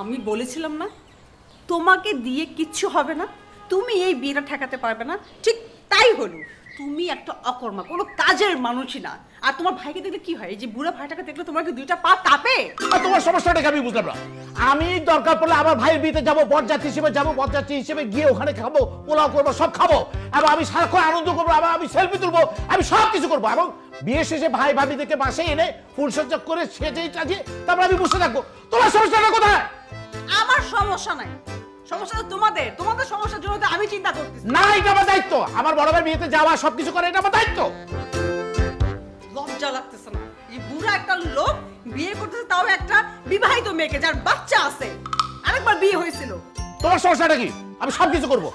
আমি বলেছিলাম না তোমাকে দিয়ে কিচ্ছু হবে না, তুমি এই বিয়েটা ঠেকাতে পারবে না, ঠিক তাই হলো। তুমি একটা অকর্মা, কোনো কাজের মানুষই না। আর তোমার ভাইকে দেখলে কি হয়? এই যে বুড়া ভাইটাকে দেখলে তোমার কি দুইটা পা কাঁপে? আর তোমার সমস্যাটাকে আমি বুঝলাম না। আমি দরকার পড়লে আমার ভাইয়ের বিয়েতে যাবো, বরযাত্রী হিসেবে যাবো, বরযাত্রী হিসেবে গিয়ে ওখানে খাবো, পোলাও করবো, সব খাবো, এবং আমি সারাক্ষণ আনন্দ করবো, এবং আমি সেলফি তুলবো, আমি সব কিছু করবো, এবং বিয়ে শেষে ভাই ভাবিদেরকে বাসে এনে ফুলসজ্জা করে সেজেই সাজিয়ে তারপর আমি বসে থাকবো। তোমার সমস্যাটা কোথায়? আমার সমস্যা নাই, সমস্যা তো তোমাদের। তোমাদের সমস্যার জন্য তো আমি চিন্তা করতেছি। না, এটা আমার দায়িত্ব। আমার বড় ভাই বিয়েতে যাওয়া, সবকিছু করে, এটা আমার দায়িত্ব। লজ্জা লাগতেছে না? এই বুড়া একটা লোক বিয়ে করতেছে, তাও একটা বিবাহিত মেয়েকে যার বাচ্চা আছে, আরেকবার বিয়ে হয়েছিল। তোমার সমস্যাটা কি? আমি সবকিছু করবো।